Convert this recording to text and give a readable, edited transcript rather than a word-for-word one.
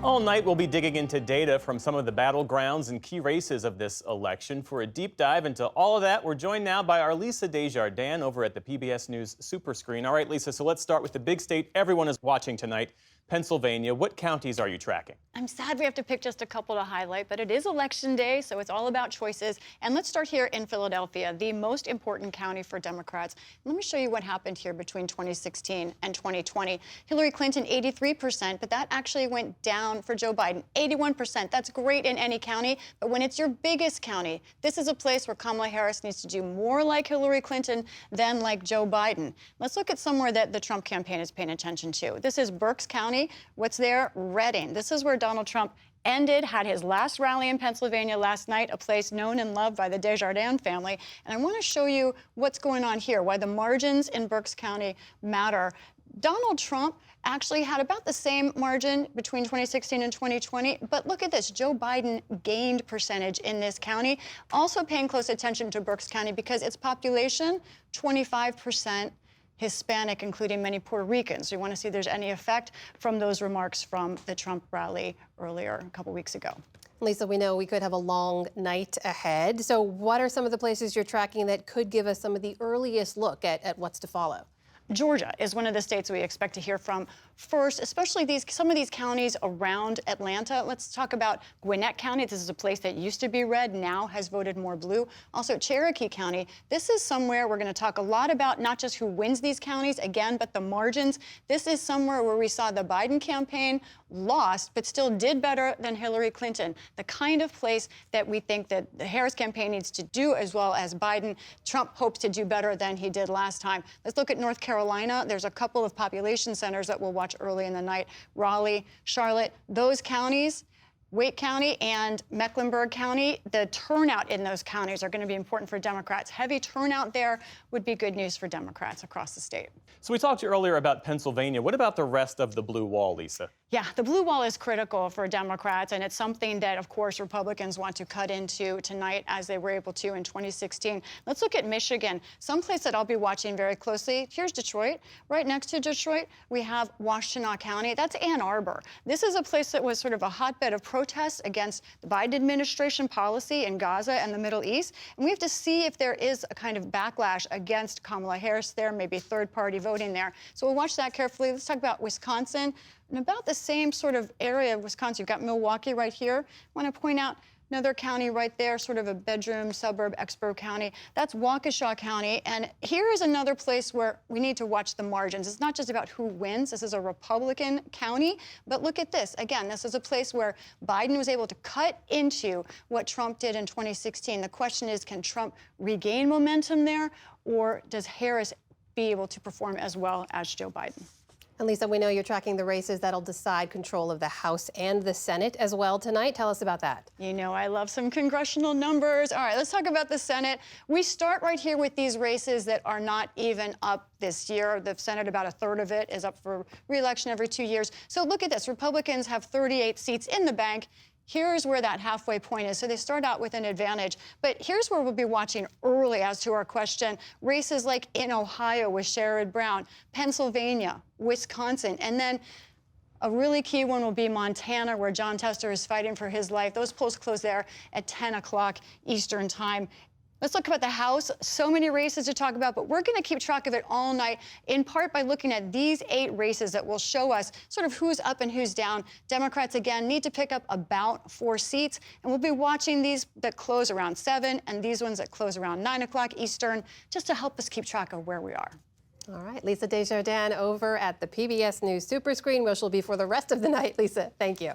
All night, we'll be digging into data from some of the battlegrounds and key races of this election. For a deep dive into all of that, we're joined now by our Lisa Desjardins over at the PBS News Super Screen. All right, Lisa, so let's start with the big state everyone is watching tonight, Pennsylvania. What counties are you tracking? I'm sad we have to pick just a couple to highlight, but it is election day, so it's all about choices. And let's start here in Philadelphia, the most important county for Democrats. Let me show you what happened here between 2016 and 2020. Hillary Clinton, 83%, but that actually went down for Joe Biden, 81%. That's great in any county, but when it's your biggest county, this is a place where Kamala Harris needs to do more like Hillary Clinton than like Joe Biden. Let's look at somewhere that the Trump campaign is paying attention to. This is Berks County. What's there? Reading. This is where Donald Trump had his last rally in Pennsylvania last night, a place known and loved by the Desjardins family. And I want to show you what's going on here, why the margins in Berks County matter. Donald Trump actually had about the same margin between 2016 and 2020, but look at this. Joe Biden gained percentage in this county. Also paying close attention to Berks County because its population, 25% Hispanic, including many Puerto Ricans. We want to see if there's any effect from those remarks from the Trump rally earlier, a couple weeks ago. Lisa, we know we could have a long night ahead. So what are some of the places you're tracking that could give us some of the earliest look at what's to follow? Georgia is one of the states we expect to hear from first, especially some of these counties around Atlanta. Let's talk about Gwinnett County. This is a place that used to be red, now has voted more blue. Also, Cherokee County. This is somewhere we're going to talk a lot about, not just who wins these counties, again, but the margins. This is somewhere where we saw the Biden campaign lost, but still did better than Hillary Clinton. The kind of place that we think that the Harris campaign needs to do, as well as Biden. Trump hopes to do better than he did last time. Let's look at North Carolina. There's a couple of population centers that we'll watch early in the night. Raleigh, Charlotte, those counties, Wake County and Mecklenburg County, the turnout in those counties are going to be important for Democrats. Heavy turnout there would be good news for Democrats across the state. So we talked earlier about Pennsylvania. What about the rest of the blue wall, Lisa? Yeah, the blue wall is critical for Democrats, and it's something that, of course, Republicans want to cut into tonight as they were able to in 2016. Let's look at Michigan, someplace that I'll be watching very closely. Here's Detroit. Right next to Detroit, we have Washtenaw County. That's Ann Arbor. This is a place that was sort of a hotbed of protests against the Biden administration policy in Gaza and the Middle East. And we have to see if there is a kind of backlash against Kamala Harris there, maybe third-party voting there. So we'll watch that carefully. Let's talk about Wisconsin. And about the same sort of area of Wisconsin, you've got Milwaukee right here. I want to point out another county right there, sort of a bedroom suburb, Expo County. That's Waukesha County. And here is another place where we need to watch the margins. It's not just about who wins. This is a Republican county. But look at this. Again, this is a place where Biden was able to cut into what Trump did in 2016. The question is, can Trump regain momentum there, or does Harris be able to perform as well as Joe Biden? And Lisa, we know you're tracking the races that'll decide control of the House and the Senate as well tonight. Tell us about that. You know, I love some congressional numbers. All right, let's talk about the Senate. We start right here with these races that are not even up this year. The Senate, about a third of it, is up for re-election every 2 years. So look at this. Republicans have 38 seats in the bank. Here's where that halfway point is. So they start out with an advantage. But here's where we'll be watching early as to our question. Races like in Ohio with Sherrod Brown, Pennsylvania, Wisconsin, and then a really key one will be Montana, where Jon Tester is fighting for his life. Those polls close there at 10 o'clock Eastern time. Let's look about the House. So many races to talk about, but we're going to keep track of it all night, in part by looking at these 8 races that will show us sort of who's up and who's down. Democrats, again, need to pick up about 4 seats, and we'll be watching these that close around 7 and these ones that close around 9 o'clock Eastern, just to help us keep track of where we are. All right, Lisa Desjardins over at the PBS News Super Screen, where she'll be for the rest of the night. Lisa, thank you.